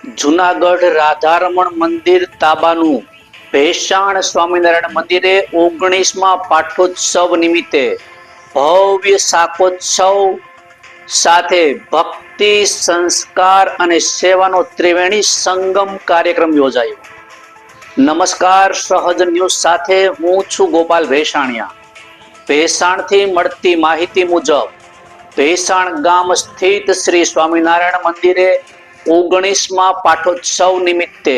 જુનાગઢ રાધારમણ મંદિર તાબાનું ભેસાણ સ્વામિનારાયણ મંદિરે 19મા પાઠોત્સવ નિમિત્તે ભવ્ય શાકોત્સવ સાથે ભક્તિ, સંસ્કાર અને સેવાનો ત્રિવેણી સંગમ કાર્યક્રમ યોજાયો. નમસ્કાર, સહજ ન્યૂઝ સાથે હું છું ગોપાલ ભેસાણિયા. ભેસાણથી મળતી માહિતી મુજબ ભેસાણ ગામ સ્થિત શ્રી સ્વામિનારાયણ મંદિરે 19મા પાઠોત્સવ નિમિત્તે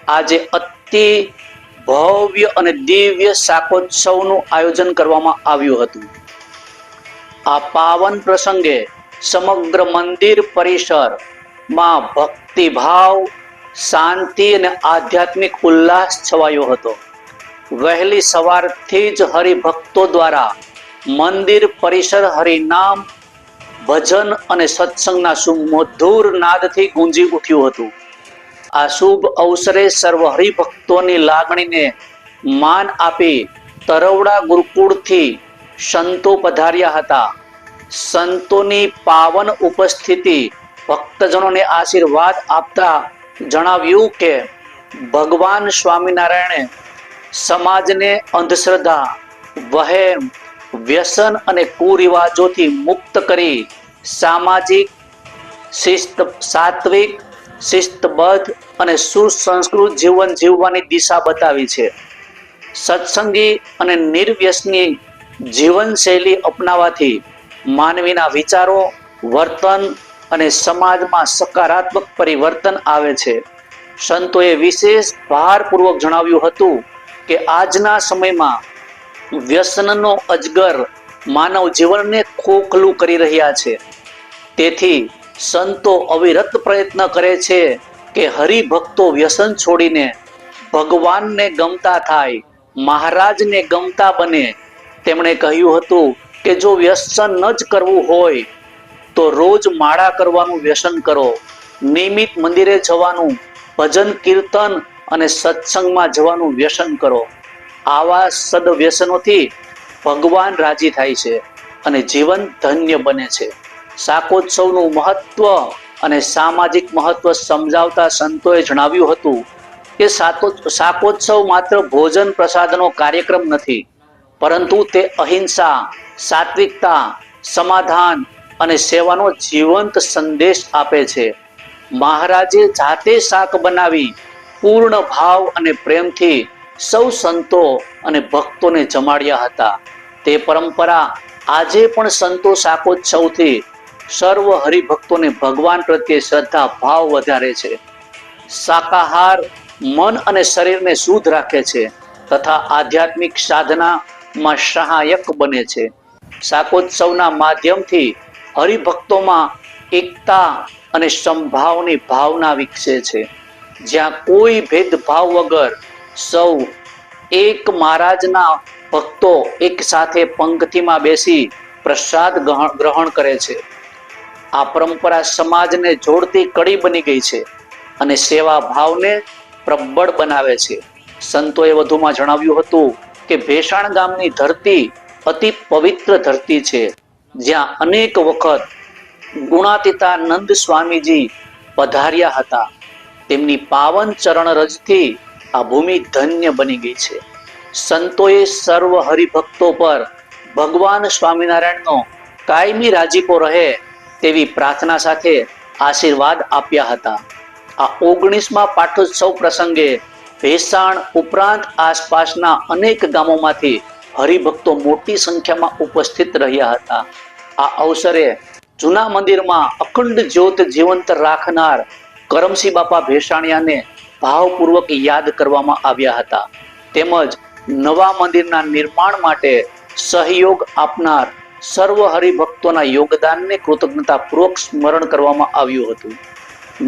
આજે અતિ ભવ્ય અને દિવ્ય શાકોત્સવનું આયોજન કરવામાં આવ્યું હતું. આ પાવન પ્રસંગે સમગ્ર મંદિર પરિસરમાં ભક્તિભાવ, શાંતિ અને આધ્યાત્મિક ઉલ્લાસ છવાયો હતો. વહેલી સવારથી જ હરિભક્તો દ્વારા મંદિર પરિસર હરિનામ, ભજન અને સત્સંગના સુમધુર નાદથી ગુંજી ઉઠ્યું હતું. આ શુભ અવસરે સર્વ હરિભક્તોની લાગણીને માન આપી તરવડા ગુરુકુળથી સંતો પધાર્યા હતા. સંતોની પાવન ઉપસ્થિતિ ભક્તજનોને આશીર્વાદ આપતા જણાવ્યું કે ભગવાન સ્વામિનારાયણે સમાજને અંધશ્રદ્ધા, વહેમ, વ્યસન અને કુરિવાજોથી મુક્ત કરી સામાજિક, સાત્વિક, શિસ્તબદ્ધ અને સુસંસ્કૃત જીવન જીવવાની દિશા બતાવી છે. સત્સંગી અને નિર્વ્યસની જીવનશૈલી અપનાવવાથી માનવીના વિચારો, વર્તન અને સમાજમાં સકારાત્મક પરિવર્તન આવે છે. સંતોએ વિશેષ ભારપૂર્વક જણાવ્યું હતું કે આજના સમયમાં વ્યસનનો અજગર માનવ જીવનને ખોખલું કરી રહ્યા છે. તેથી સંતો અવિરત પ્રયત્ન કરે છે કે હરિભક્તો વ્યસન છોડીને ભગવાનને ગમતા થાય, મહારાજને ગમતા બને. તેમણે કહ્યું હતું કે જો વ્યસન ન જ કરવું હોય તો રોજ માળા કરવાનું વ્યસન કરો, નિયમિત મંદિરે જવાનું, ભજન કીર્તન અને સત્સંગમાં જવાનું વ્યસન કરો. આવા સદવ્યસનોથી ભગવાન રાજી થાય છે અને જીવન ધન્ય બને છે. શાકોત્સવનું મહત્વ અને સામાજિક મહત્વ સમજાવતા સંતોએ જણાવ્યું હતું કે શાકોત્સવ માત્ર ભોજન પ્રસાદનો કાર્યક્રમ નથી, પરંતુ તે અહિંસા, સાત્વિકતા, સમાધાન અને સેવાનો જીવંત સંદેશ આપે છે. મહારાજે જાતે શાક બનાવી પૂર્ણ ભાવ અને પ્રેમથી સૌ સંતો અને ભક્તોને જમાડ્યા હતા. તે પરંપરા આજે પણ સંતો શાકોત્સવથી સર્વ હરિભક્તોને ભગવાન પ્રત્યે શ્રદ્ધા ભાવ વધારે છે. શાકાહાર મન અને શરીરને શુદ્ધ રાખે છે તથા આધ્યાત્મિક સાધનામાં સહાયક બને છે. શાકોત્સવના માધ્યમથી હરિભક્તોમાં એકતા અને સમભાવની ભાવના વિકસે છે. જ્યાં કોઈ ભેદભાવ વગર સૌ એક મહારાજના ભક્તો એક સાથે પંક્તિમાં બેસી પ્રસાદ ગ્રહણ કરે છે. આ પરંપરા સમાજને જોડતી કડી બની ગઈ છે અને સેવા ભાવને પ્રબળ બનાવે છે. સંતોએ વધુમાં જણાવ્યું હતું કે ભેસાણ ગામની ધરતી અતિ પવિત્ર ધરતી છે, જ્યાં અનેક વખત ગુણાતીતાનંદ સ્વામીજી પધાર્યા હતા. તેમની પાવન ચરણ રજથી આ ભૂમિ ધન્ય બની ગઈ છે. સંતોએ સર્વ હરિભક્તો પર ભગવાન સ્વામિનારાયણનો કાયમી રાજીપો રહે તેવી પ્રાર્થના સાથે આશીર્વાદ આપ્યા હતા. આ 19મા પાઠોત્સવ પ્રસંગે ભેસાણ ઉપરાંત આસપાસના અનેક ગામોમાંથી હરિભક્તો મોટી સંખ્યામાં ઉપસ્થિત રહ્યા હતા. આ અવસરે જૂના મંદિરમાં અખંડ જ્યોત જીવંત રાખનાર કરમસી બાપા ભેસાણિયાને ભાવપૂર્વક યાદ કરવામાં આવ્યા હતા. તેમજ નવા મંદિરના નિર્માણ માટે સહયોગ આપનાર સર્વ હરિભક્તોના યોગદાનને કૃતજ્ઞતાપૂર્વક સ્મરણ કરવામાં આવ્યું હતું.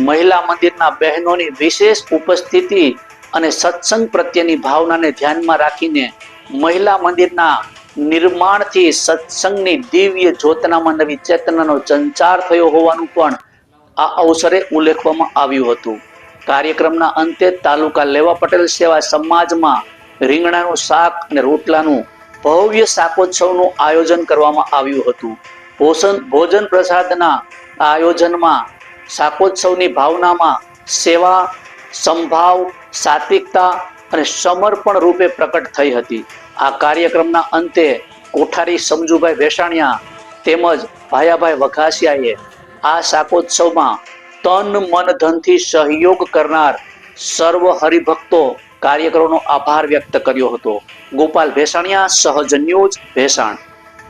મહિલા મંદિરના બહેનોની વિશેષ ઉપસ્થિતિ અને સત્સંગ પ્રત્યેની ભાવનાને ધ્યાનમાં રાખીને મહિલા મંદિરના નિર્માણથી સત્સંગની દિવ્ય જ્યોતનામાં નવી ચેતનાનો સંચાર થયો હોવાનું પણ આ અવસરે ઉલ્લેખવામાં આવ્યું હતું. કાર્યક્રમના અંતે તાલુકા લેવા પટેલ સેવા સમાજમાં રીંગણાનું શાક અને રોટલાનું ભવ્ય શાકોત્સવનું આયોજન કરવામાં આવ્યું હતું. ભોજન પ્રસાદના આયોજનમાં શાકોત્સવની ભાવનામાં સેવા, સંભાવ, સાત્વિકતા અને સમર્પણ રૂપે પ્રકટ થઈ હતી. આ કાર્યક્રમના અંતે કોઠારી સમજુભાઈ ભેસાણિયા તેમજ ભાયાભાઈ વઘાસિયાએ આ શાકોત્સવમાં તન મન ધનથી સહયોગ કરનાર સર્વ હરિભક્તો કાર્યકરોનો આભાર વ્યક્ત કર્યો હતો. ગોપાલ ભેસાણિયા, સહજ ન્યૂઝ, ભેસાણ.